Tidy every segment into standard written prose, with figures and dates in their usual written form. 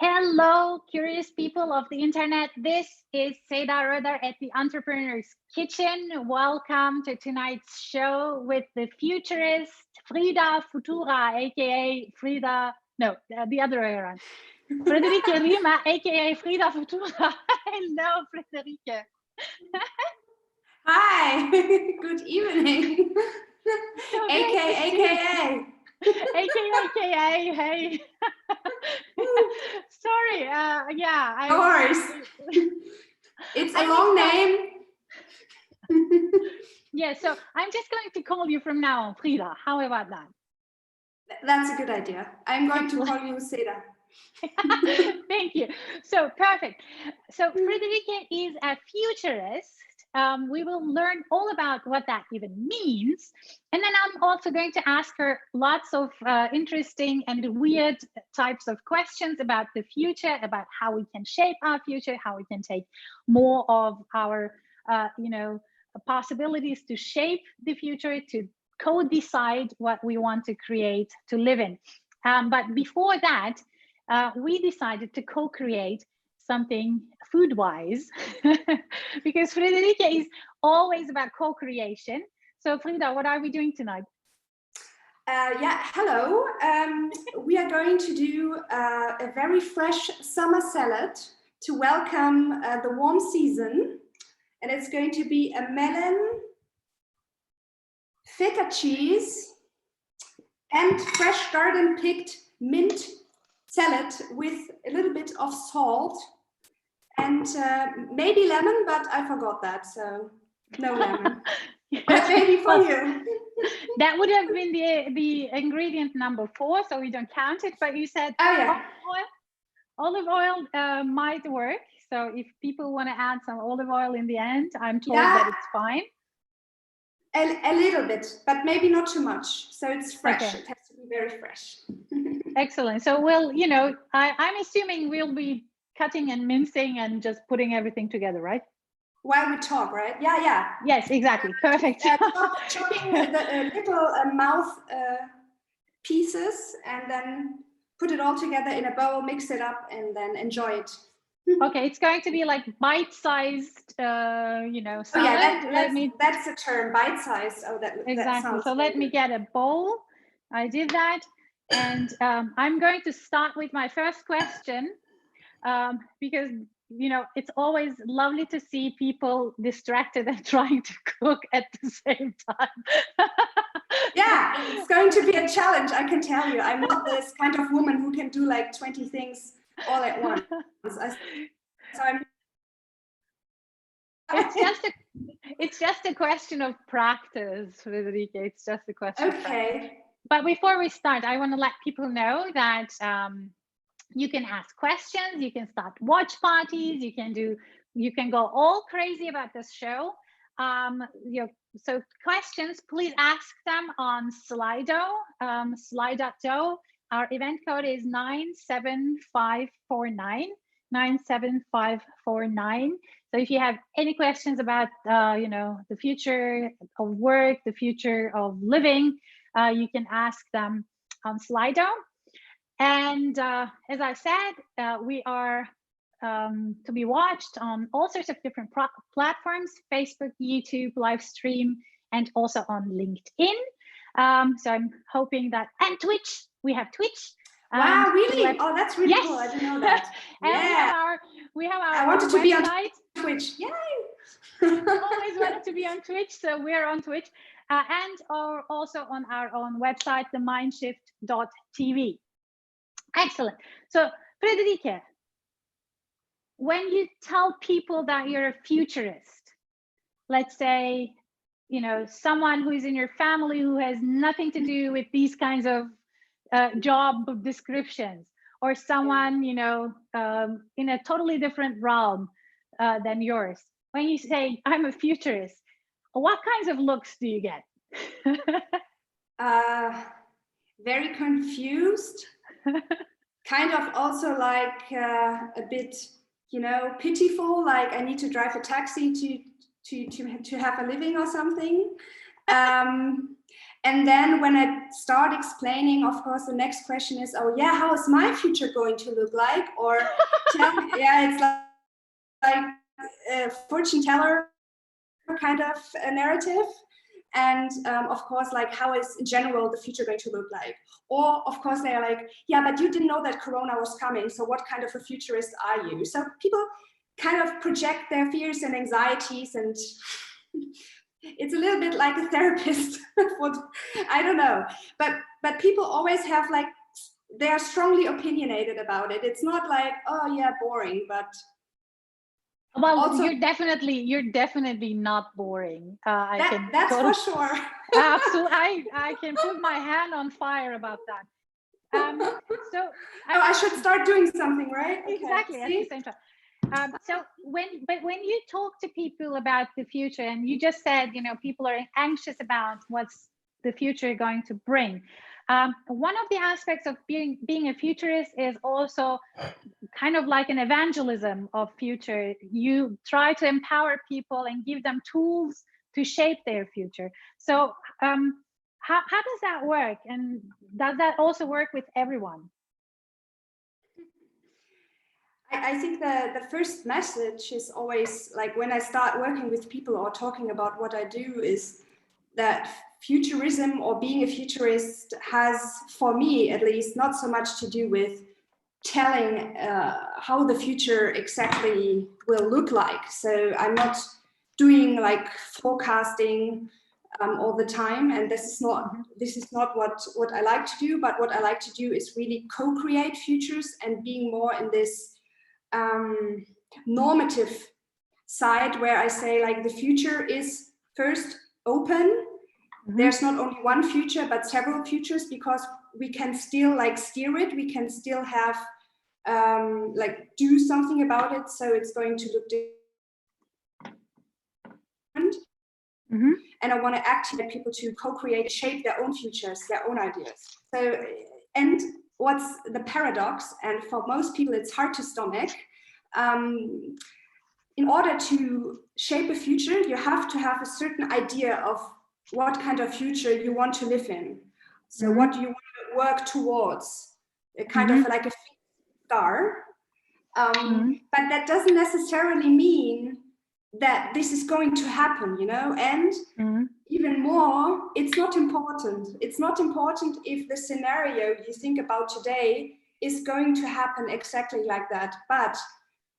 Hello, curious people of the internet. This is Frieda Riemer at the Entrepreneur's Kitchen. Welcome to tonight's show with the futurist Frieda Futura, aka Frieda. No, the other way around. Friederike Riemer, aka Frieda Futura. Hello, Friederike. Hi, good evening. AKA. AKA, hey. Sorry, yeah. Of course. It's a long name. Yeah, so I'm just going to call you from now on Frieda. How about that? That's a good idea. I'm going to call you Seda. Thank you. So perfect. So Friederike is a futurist. We will learn all about what that even means. And then I'm also going to ask her lots of interesting and weird types of questions about the future, about how we can shape our future, how we can take more of our, possibilities to shape the future, to co-decide what we want to create, to live in. But before that, we decided to co-create something food-wise because Friederike is always about co-creation. So Frieda, what are we doing tonight? Hello. We are going to do a very fresh summer salad to welcome the warm season. And it's going to be a melon, feta cheese, and fresh garden-picked mint salad with a little bit of salt and maybe lemon, but I forgot that, so no lemon. But maybe for you. That would have been the ingredient number 4, so we don't count it, but you said olive oil might work. So if people want to add some olive oil in the end, I'm told that it's fine. A little bit, but maybe not too much. So it's fresh. Okay. It has to be very fresh. Excellent. So we'll, I'm assuming we'll be cutting and mincing and just putting everything together, right? While we talk, right? Yeah. Yes, exactly. Perfect. Chopping the little mouth pieces and then put it all together in a bowl, mix it up, and then enjoy it. Okay, it's going to be like bite-sized, salad. That's the term, bite-sized. Oh, exactly. That sounds so let me get a bowl. I did that. And I'm going to start with my first question because, it's always lovely to see people distracted and trying to cook at the same time. Yeah, it's going to be a challenge, I can tell you. I'm not this kind of woman who can do like 20 things all at once. It's just a question of practice, Friederike. It's just a question of practice. But before we start, I want to let people know that you can ask questions, you can start watch parties, you can go all crazy about this show. So questions, please ask them on Slido, Slido. Our event code is 97549. 97549. So if you have any questions about the future of work, the future of living, you can ask them on Slido. And as I said, we are to be watched on all sorts of different platforms: Facebook, YouTube, live stream, and also on LinkedIn. So I'm hoping that, and Twitch, we have Twitch. Wow, really? Oh, that's really cool. I didn't know that. And we have our I wanted to be on Twitch. Yay! Always wanted to be on Twitch, so we're on Twitch. And also on our own website, themindshift.tv. Excellent. So, Friederike, when you tell people that you're a futurist, let's say, someone who is in your family who has nothing to do with these kinds of job descriptions, or someone, in a totally different realm than yours, when you say, I'm a futurist, what kinds of looks do you get? Very confused, kind of also like a bit, pitiful, like I need to drive a taxi to have a living or something. And then when I start explaining, of course, the next question is, oh yeah, how is my future going to look like? Or tell me, yeah, it's like a fortune teller kind of a narrative. And of course, like, how is in general the future going to look like? Or of course they are like, yeah, but you didn't know that Corona was coming, so what kind of a futurist are you? So people kind of project their fears and anxieties, and it's a little bit like a therapist. I don't know, but people always have, like, they are strongly opinionated about it. It's not like, oh yeah, boring, but well, also, you're definitely not boring. That's totally, for sure. Absolutely, I can put my hand on fire about that. So I should start doing something, right? Exactly, okay, at the same time. So when you talk to people about the future, and you just said, you know, people are anxious about what's the future going to bring. One of the aspects of being a futurist is also kind of like an evangelism of future. You try to empower people and give them tools to shape their future. So how does that work? And does that also work with everyone? I think the first message is always, like, when I start working with people or talking about what I do, is that futurism, or being a futurist, has, for me at least, not so much to do with telling how the future exactly will look like. So I'm not doing like forecasting all the time, and this is not what I like to do. But what I like to do is really co-create futures, and being more in this normative side, where I say, like, the future is first open. There's not only one future, but several futures, because we can still, like, steer it. We can still have like, do something about it. So it's going to look different. And I want to activate people to co-create, shape their own futures, their own ideas. So, and what's the paradox, and for most people it's hard to stomach, in order to shape a future, you have to have a certain idea of what kind of future you want to live in. So what do you want to work towards? A kind of like a star. But that doesn't necessarily mean that this is going to happen, you know? And even more, it's not important. It's not important if the scenario you think about today is going to happen exactly like that. But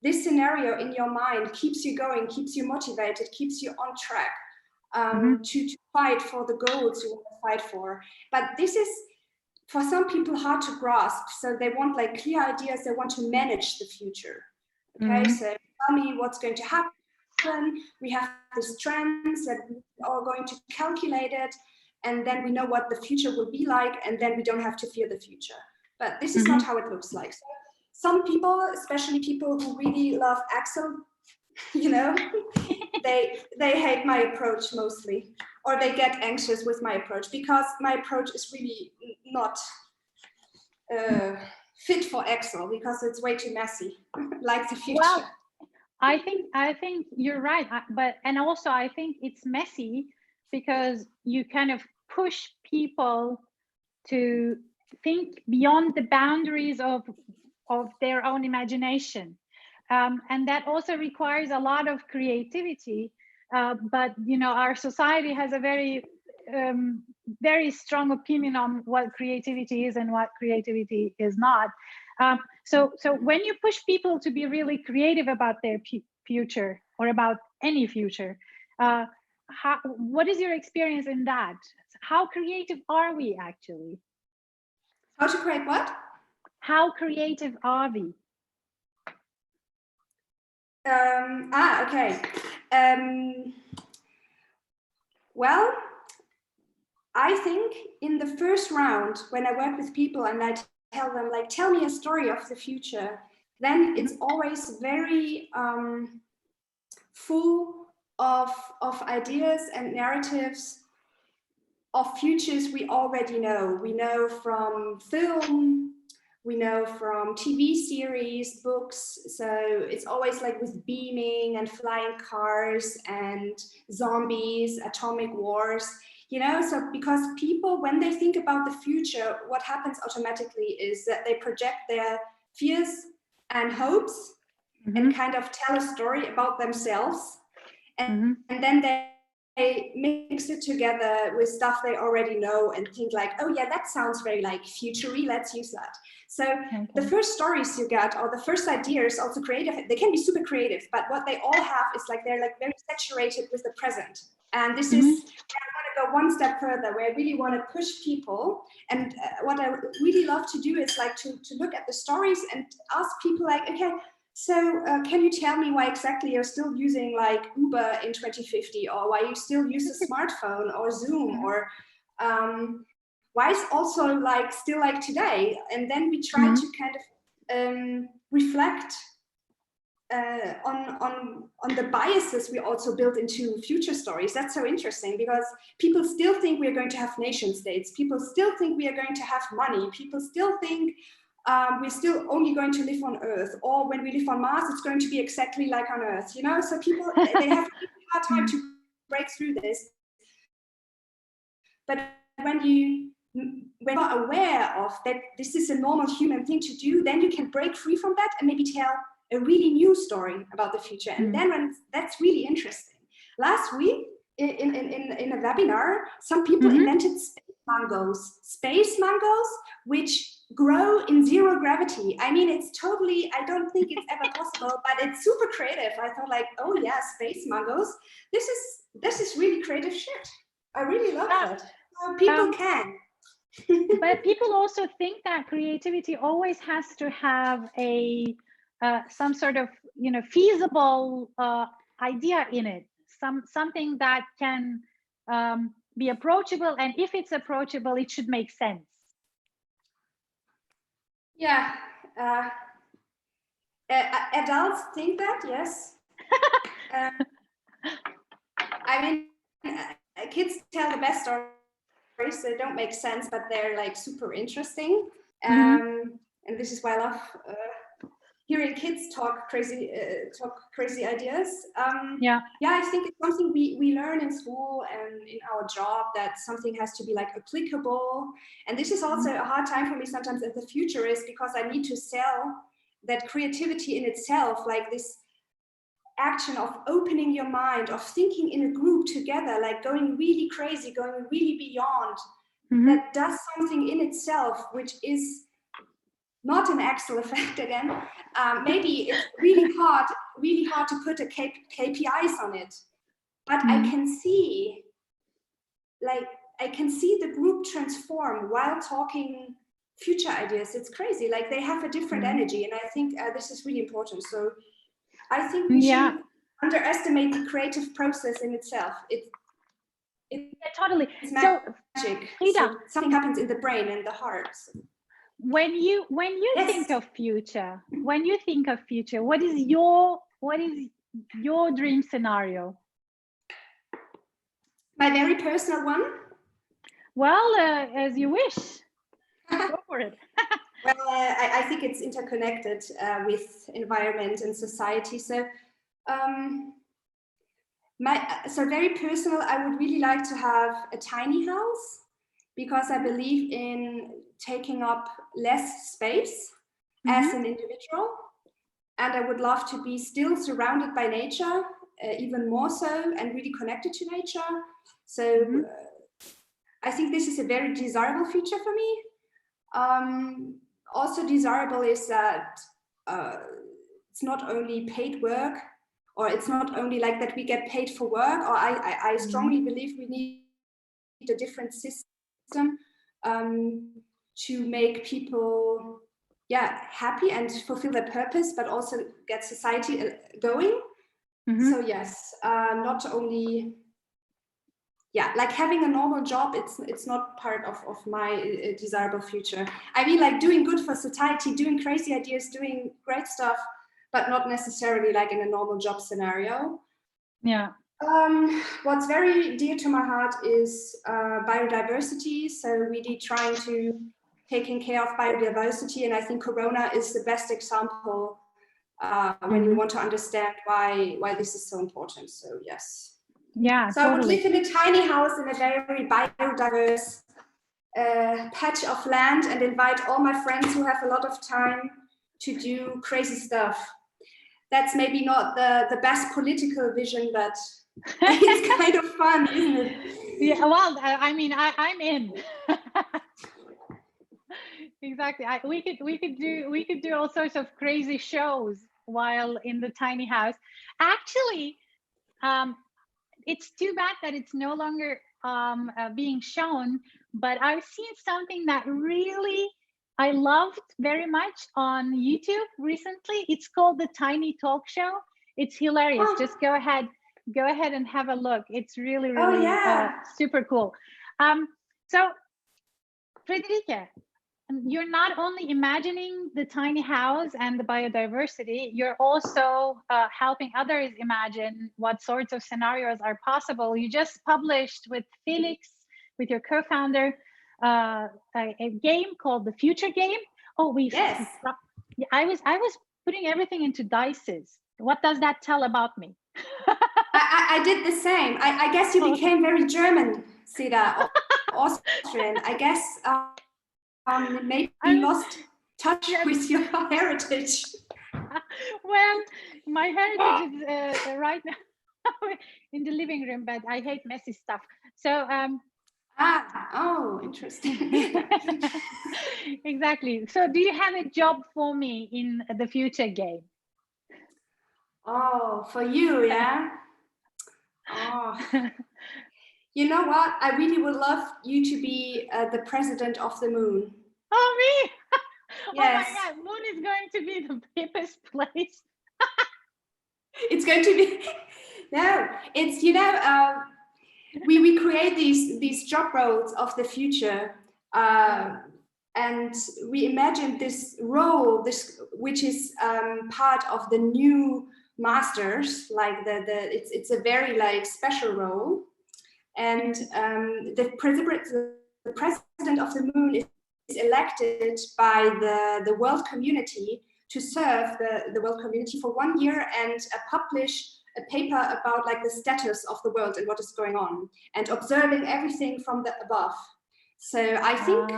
this scenario in your mind keeps you going, keeps you motivated, keeps you on track to fight for the goals you want to fight for. But this is, for some people, hard to grasp. So they want, like, clear ideas. They want to manage the future. Okay, so tell me what's going to happen. We have these trends that we are going to calculate it, and then we know what the future will be like, and then we don't have to fear the future. But this is not how it looks like. So some people, especially people who really love Excel, you know, they hate my approach mostly, or they get anxious with my approach, because my approach is really not fit for Excel, because it's way too messy, like the future. Well, I think you're right, and also I think it's messy because you kind of push people to think beyond the boundaries of their own imagination, and that also requires a lot of creativity. But you know, our society has a very very strong opinion on what creativity is and what creativity is not. So when you push people to be really creative about their future, or about any future, what is your experience in that? How creative are we actually? How to create what? How creative are we? Okay. Well, I think in the first round, when I work with people and I tell them, like, tell me a story of the future, then it's always very full of ideas and narratives of futures we already know. We know from film, we know from TV series, books. So it's always like with beaming and flying cars and zombies, atomic wars. you know, so because people, when they think about the future, what happens automatically is that they project their fears and hopes and kind of tell a story about themselves, and then they mix it together with stuff they already know and think like, oh yeah, that sounds very like future-y, let's use that. So the first stories you get, or the first ideas, also creative, they can be super creative, but what they all have is like, they're like very saturated with the present. And this is, I want to go one step further, where I really want to push people. And what I really love to do is like to look at the stories and ask people like, okay, so can you tell me why exactly you're still using like Uber in 2050, or why you still use a smartphone or Zoom, or why is also like still like today? And then we try to kind of reflect on the biases we also build into future stories. That's so interesting, because people still think we are going to have nation states. People still think we are going to have money. People still think we're still only going to live on Earth, or when we live on Mars, it's going to be exactly like on Earth, you know? So people, they have a hard time to break through this. But when you're aware of that this is a normal human thing to do, then you can break free from that and maybe tell a really new story about the future. And then when that's really interesting. Last week in a webinar, some people invented space mangoes, which grow in zero gravity. I mean, it's totally, I don't think it's ever possible, but it's super creative. I thought like, oh yeah, space mangoes. This is really creative shit. I really love that. So people can. But people also think that creativity always has to have a some sort of, you know, feasible idea in it, something that can be approachable, and if it's approachable, it should make sense. Yeah, adults think that, yes. I mean, kids tell the best stories. They don't make sense, but they're like super interesting. And this is why I love hearing kids talk crazy ideas. Yeah, I think it's something we learn in school and in our job, that something has to be like applicable. And this is also a hard time for me sometimes as a futurist, because I need to sell that creativity in itself, like this action of opening your mind, of thinking in a group together, like going really crazy, going really beyond, that does something in itself, which is not an Excel effect again. Maybe it's really hard to put a KPIs on it, but I can see, like, I can see the group transform while talking future ideas. It's crazy, like they have a different energy, and I think this is really important. So I think we shouldn't underestimate the creative process in itself. Yeah, totally. It's magic. Frieda, so something happens in the brain and the heart. When you think of future, what is your dream scenario? My very personal one? Well, as you wish. Go for it. Well, I think it's interconnected with environment and society. So, so very personal, I would really like to have a tiny house, because I believe in taking up less space as an individual. And I would love to be still surrounded by nature, even more so, and really connected to nature. So I think this is a very desirable future for me. Also desirable is that it's not only paid work, or it's not only like that we get paid for work, or I strongly believe we need a different system to make people happy and fulfill their purpose, but also get society going. So yes, not only like having a normal job, it's not part of my desirable future. I mean, like doing good for society, doing crazy ideas, doing great stuff, but not necessarily like in a normal job scenario. Yeah. What's very dear to my heart is biodiversity. So really trying to taking care of biodiversity, and I think Corona is the best example when you want to understand why this is so important. So yes. Yeah, So I would totally. live in a tiny house in a very biodiverse patch of land and invite all my friends who have a lot of time to do crazy stuff. That's maybe not the best political vision, but it's kind of fun, isn't it? Yeah, well, I mean, I'm in. Exactly. We could do all sorts of crazy shows while in the tiny house. Actually, it's too bad that it's no longer being shown, but I've seen something that really I loved very much on YouTube recently. It's called the Tiny Talk Show. It's hilarious. Oh. Just go ahead and have a look. It's really, Oh, really yeah. super cool. So Friederike, you're not only imagining the tiny house and the biodiversity, you're also helping others imagine what sorts of scenarios are possible. You just published with Felix, with your co-founder, a game called the Future Game. Oh, Yes. I was putting everything into dices. What does that tell about me? I did the same. I guess you became very German, Frieda, Austrian. I guess maybe you lost touch with your heritage. Well, my heritage is right now in the living room, but I hate messy stuff. So oh, interesting. Exactly. So do you have a job for me in the Future Game? Oh, for you, yeah? Oh. You know what? I really would love you to be the president of the moon. Oh, me? Yes. Oh my God, moon is going to be the cheapest place. It's going to be, no, it's, you know, we create these job roles of the future, and we imagine this role, which is part of the new masters, like it's a very like special role, and the president of the moon is elected by the world community to serve the world community for 1 year and publish a paper about like the status of the world and what is going on and observing everything from the above. So I think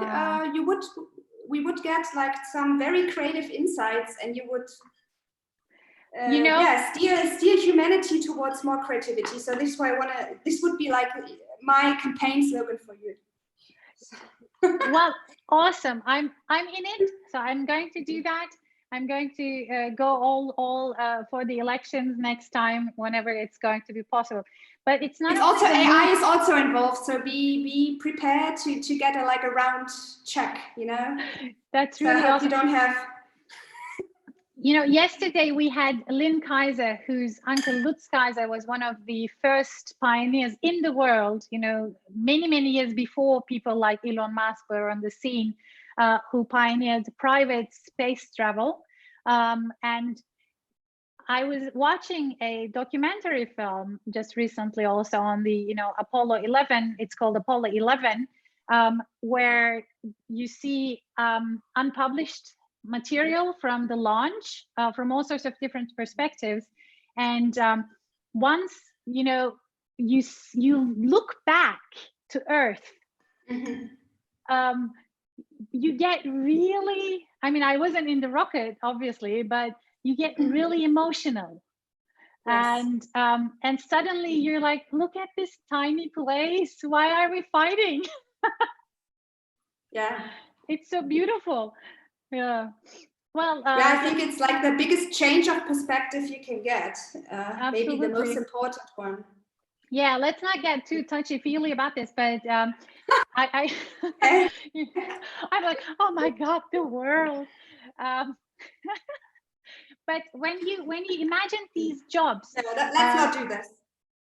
we would get like some very creative insights, and you would you know, steer humanity towards more creativity. So this is why this would be like my campaign slogan for you. Well, awesome. I'm in it, so I'm going to do that. I'm going to go all for the elections next time, whenever it's going to be possible. But it's not. It's also AI is also involved, so be prepared to get a round check. You know. That's so really I hope awesome. You don't have. You know, yesterday we had Lynn Kaiser, whose uncle Lutz Kaiser was one of the first pioneers in the world, you know, many years before people like Elon Musk were on the scene, who pioneered private space travel. And I was watching a documentary film just recently also on the, you know, Apollo 11. It's called Apollo 11, where you see unpublished material from the launch from all sorts of different perspectives. And once, you know, you look back to Earth, you get really, I mean, I wasn't in the rocket, obviously, but you get really emotional. Yes. And suddenly you're like, look at this tiny place. Why are we fighting? Yeah. It's so beautiful. Yeah. Well, yeah, I think it's like the biggest change of perspective you can get. Maybe the most important one. Yeah, let's not get too touchy-feely about this, but I'm like, oh my God, the world. But when you imagine these jobs, no, let's not do this.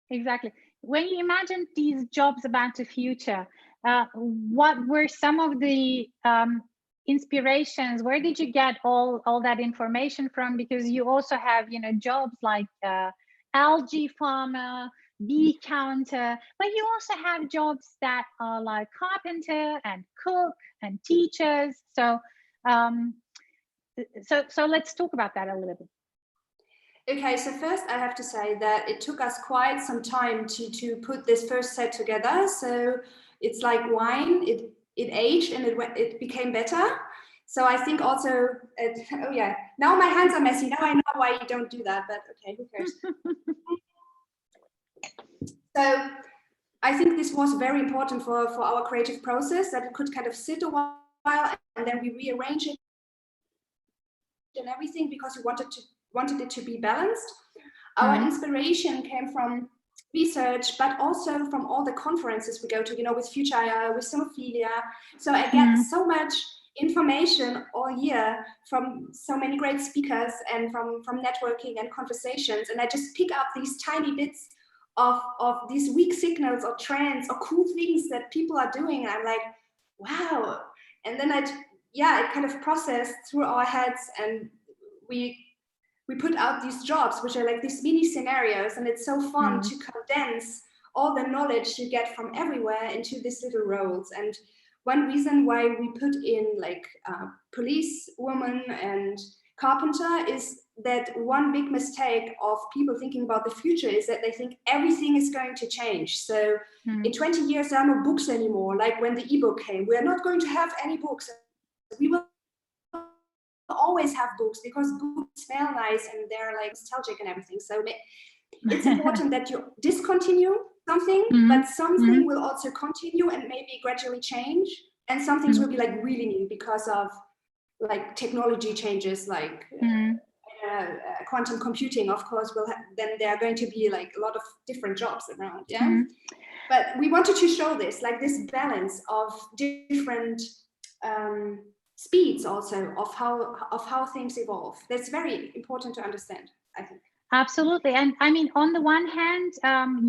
Exactly. When you imagine these jobs about the future, what were some of the inspirations? Where did you get all that information from? Because you also have, you know, jobs like algae farmer, bee counter, but you also have jobs that are like carpenter and cook and teachers. So so let's talk about that a little bit. Okay, so first I have to say that it took us quite some time to put this first set together. So it's like wine, it aged and it became better. So I think also, oh yeah, now my hands are messy. Now I know why you don't do that, but okay, who cares? So I think this was very important for our creative process, that it could kind of sit a while and then we rearrange it and everything, because we wanted it to be balanced. Our inspiration came from research, but also from all the conferences we go to, you know, with Future, with Somophilia. So I get so much information all year from so many great speakers and from networking and conversations. And I just pick up these tiny bits of these weak signals or trends or cool things that people are doing. And I'm like, wow. And then it kind of processed through our heads, and we put out these jobs, which are like these mini scenarios, and it's so fun to condense all the knowledge you get from everywhere into these little roles. And one reason why we put in like police woman and carpenter is that one big mistake of people thinking about the future is that they think everything is going to change. So in 20 years, there are no books anymore. Like when the ebook came, we are not going to have any books. We will always have books because books smell nice and they're like nostalgic and everything. So it's important that you discontinue something, but something will also continue and maybe gradually change. And some things will be like really new because of like technology changes, like quantum computing, of course, then there are going to be like a lot of different jobs around. Yeah. But we wanted to show this, like this balance of different speeds also of how things evolve. That's very important to understand, I think. Absolutely. And I mean, on the one hand,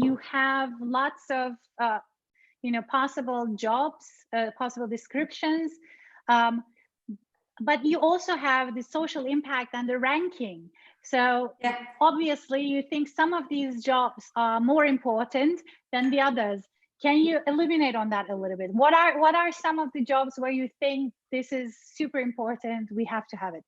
you have lots of possible jobs, possible descriptions, but you also have the social impact and the ranking. So obviously you think some of these jobs are more important than the others. Can you illuminate on that a little bit? What are some of the jobs where you think this is super important, we have to have it?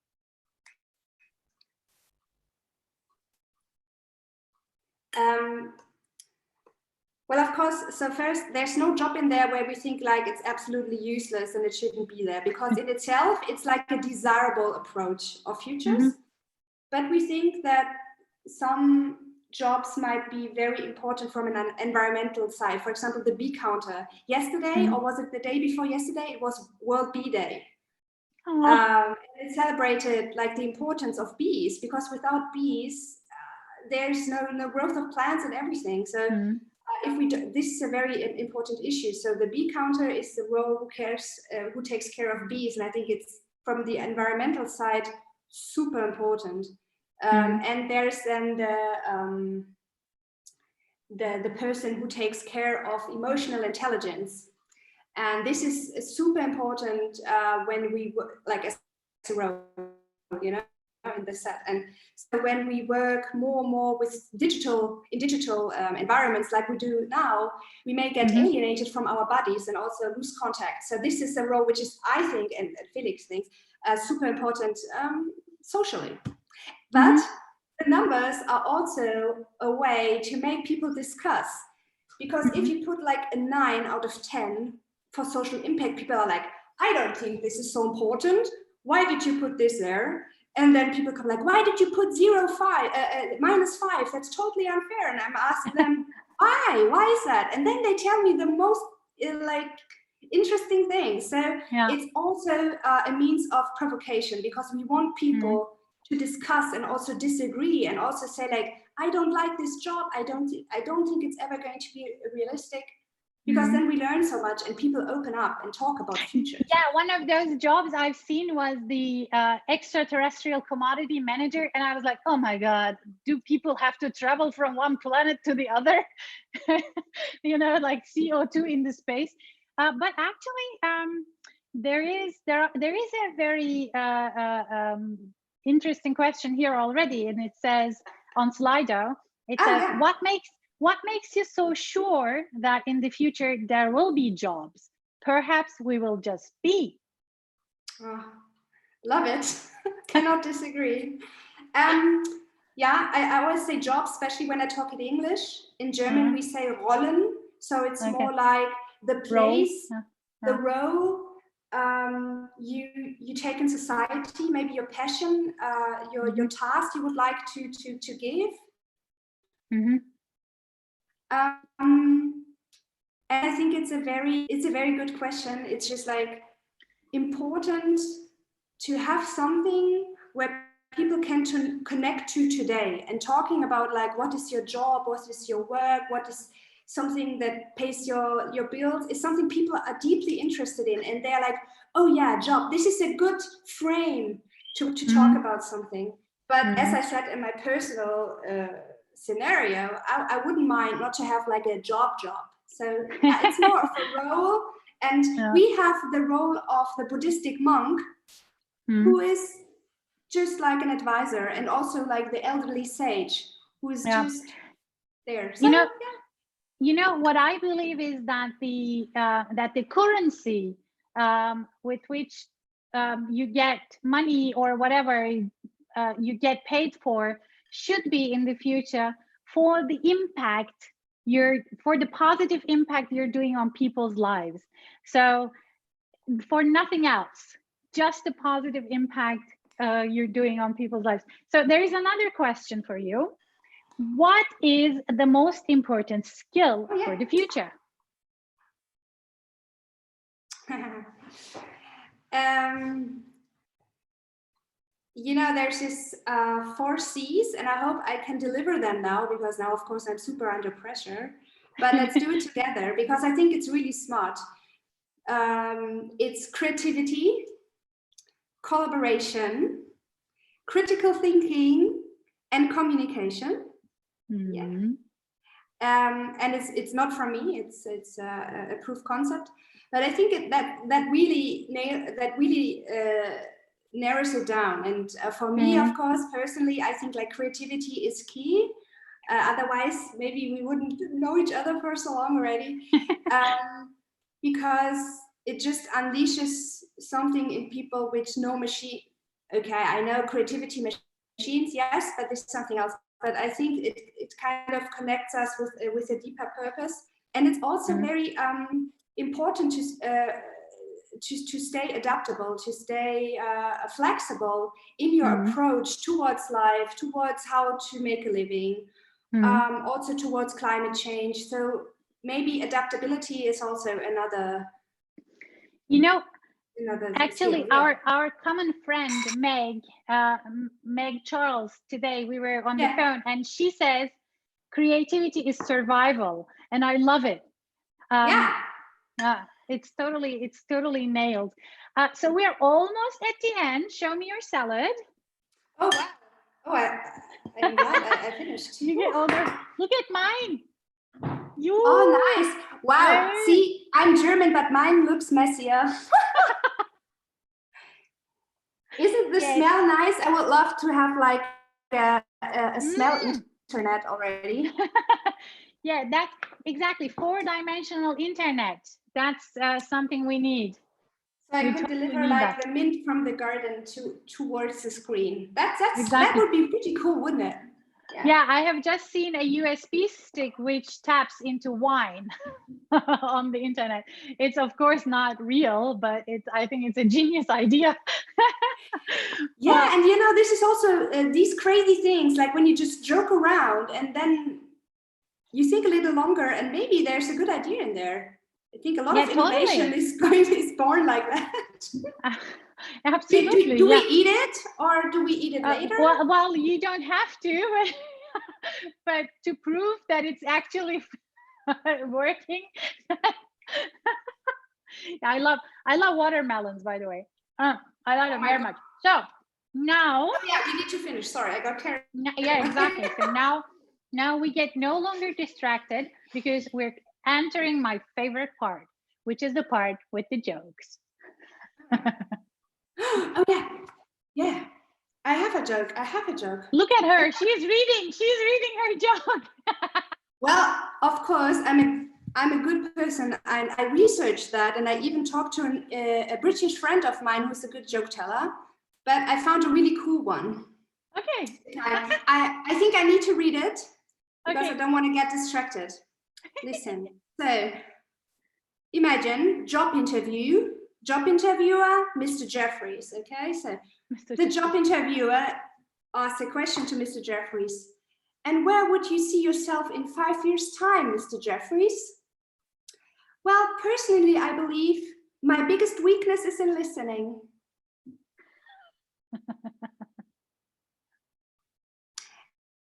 Well, of course, so first, there's no job in there where we think like it's absolutely useless and it shouldn't be there, because in itself, it's like a desirable approach of futures. But we think that some jobs might be very important from an environmental side. For example, the bee counter. Yesterday, or was it the day before yesterday, it was World Bee Day. And it celebrated like the importance of bees, because without bees, there's no growth of plants and everything. So if we do, this is a very important issue. So the bee counter is the role who takes care of bees, and I think it's from the environmental side super important. And there's then the person who takes care of emotional intelligence, and this is super important when we like as a role, you know, in the set. And so when we work more and more with digital environments like we do now, we may get alienated from our bodies and also lose contact. So this is a role which is, I think, and Felix thinks, super important socially. But the numbers are also a way to make people discuss, because if you put like a 9 out of 10 for social impact, people are like, I don't think this is so important. Why did you put this there? And then people come like, why did you put -5? That's totally unfair. And I'm asking them, why? Why is that? And then they tell me the most like interesting things. So it's also a means of provocation, because we want people to discuss and also disagree and also say like, I don't like this job. I don't think it's ever going to be realistic. Because then we learn so much and people open up and talk about the future. Yeah, one of those jobs I've seen was the extraterrestrial commodity manager. And I was like, oh my God, do people have to travel from one planet to the other? You know, like CO2 in the space. But actually, there is a very interesting question here already. And it says on Slido, it says, what makes you so sure that in the future there will be jobs? Perhaps we will just be. Love it. Cannot disagree. Yeah, I always say job, especially when I talk in English. In German, we say Rollen. So it's more like the place, the role you take in society, maybe your passion, your task you would like to give. And I think it's a very good question. It's just like important to have something where people can connect to today, and talking about like what is your job, what is your work, what is something that pays your bills, is something people are deeply interested in, and they're like, oh yeah, job, this is a good frame to talk about something. But as I said, in my personal scenario, I wouldn't mind not to have like a job. So it's more of a role. And we have the role of the Buddhistic monk, who is just like an advisor, and also like the elderly sage who is just there. So, you know what I believe is that the currency with which you get money or whatever you get paid for should be in the future for the impact for the positive impact you're doing on people's lives. So for nothing else, just the positive impact you're doing on people's lives. So there is another question for you. What is the most important skill for the future? You know, there's this 4 C's, and I hope I can deliver them now, because now, of course, I'm super under pressure. But let's do it together, because I think it's really smart. It's creativity, collaboration, critical thinking, and communication. And it's not from me, it's a proof concept, but I think that really narrows it down. And for me, of course, personally, I think like creativity is key. Otherwise, maybe we wouldn't know each other for so long already. Because it just unleashes something in people which no machine. Okay, I know creativity machines, yes, but there's something else. But I think it kind of connects us with a deeper purpose, and it's also very important to stay adaptable, to stay flexible in your approach towards life, towards how to make a living, also towards climate change. So maybe adaptability is also another. Actually, skill, our common friend Meg Charles, today we were on the phone, and she says creativity is survival, and I love it. It's totally nailed. So we're almost at the end. Show me your salad. Oh wow! Oh, I'm glad I finished. You get older. Look at mine. Oh, nice! Wow. Hey. See, I'm German, but mine looks messier. Isn't the smell nice? I would love to have like a smell internet already. Yeah, that's exactly 4-dimensional internet. That's something we need. So I could deliver like the mint from the garden towards the screen. That would be pretty cool, wouldn't it? Yeah, I have just seen a USB stick which taps into wine on the internet. It's of course not real, but I think it's a genius idea. Yeah, and you know, this is also these crazy things, like when you just joke around and then you think a little longer, and maybe there's a good idea in there. I think a lot of innovation is born like that. Absolutely. Do we eat it, or do we eat it later? Well, you don't have to, but to prove that it's actually working. I love watermelons, by the way. I love them very much. So now. Oh, yeah, you need to finish. Sorry, I got carried. Yeah, exactly. So now we get no longer distracted, because we're entering my favorite part, which is the part with the jokes. Oh yeah. I have a joke. Look at her. She's reading her joke. Well, of course, I'm a good person, and I researched that, and I even talked to a British friend of mine who's a good joke teller. But I found a really cool one. Okay. I think I need to read it because Okay. I don't want to get distracted. Listen. So imagine job interviewer, Mr. Jeffries. Okay, so the job interviewer asks a question to Mr. Jeffries. And where would you see yourself in 5 years' time, Mr. Jeffries? Well, personally, I believe my biggest weakness is in listening.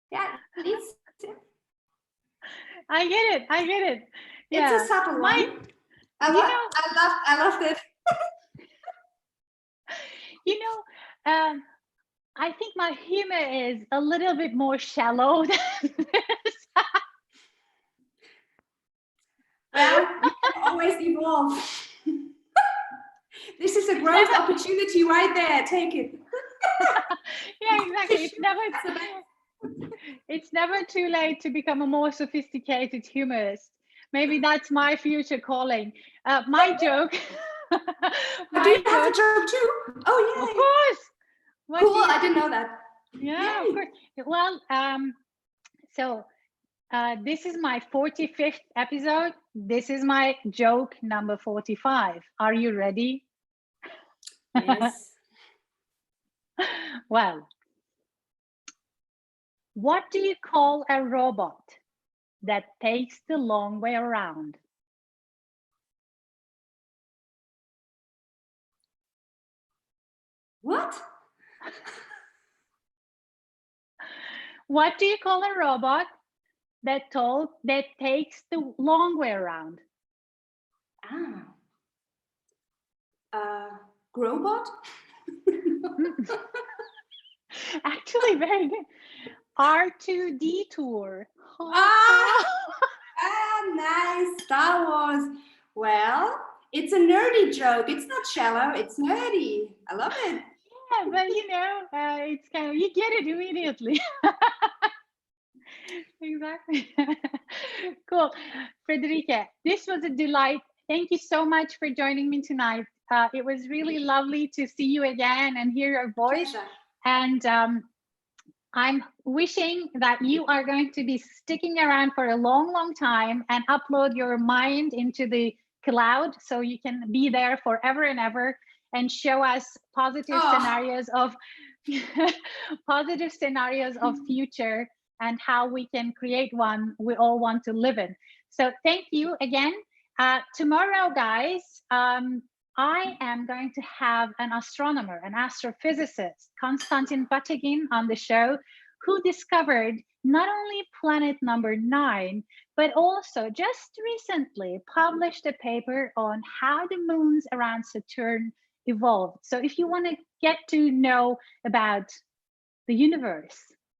Yeah, I get it. Yeah. It's a subtle one. I loved it. You know, I think my humor is a little bit more shallow than this. Well, you can always evolve. This is a growth opportunity right there. Take it. Yeah, exactly. It's never too late to become a more sophisticated humorist. Maybe that's my future calling. My joke. Do you have a joke too? Oh yeah. Of course. Cool. I didn't know that. Yeah, of course. Well, so this is my 45th episode. This is my joke number 45. Are you ready? Yes. Well, what do you call a robot that takes the long way around? What? What do you call a robot that takes the long way around? Growbot? Actually, very good. R2D2. Nice. Star Wars. Well, it's a nerdy joke. It's not shallow. It's nerdy. I love it. Yeah, but you know, it's kind of, you get it immediately. Exactly. Cool. Friederike, this was a delight. Thank you so much for joining me tonight. It was really lovely to see you again and hear your voice. Pleasure. And I'm wishing that you are going to be sticking around for a long, long time and upload your mind into the cloud so you can be there forever and ever and show us positive scenarios of positive scenarios of future and how we can create one we all want to live in. So thank you again. Tomorrow, guys, I am going to have an astronomer, an astrophysicist, Konstantin Batygin, on the show, who discovered not only planet number 9, but also just recently published a paper on how the moons around Saturn evolved. So if you want to get to know about the universe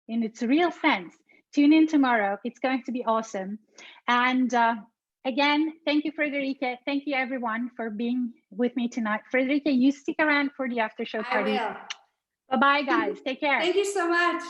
in its real sense, tune in tomorrow. It's going to be awesome. And again, thank you, Friederike. Thank you, everyone, for being with me tonight. Friederike, you stick around for the after show party. I will. Bye-bye, guys. Take care. Thank you so much.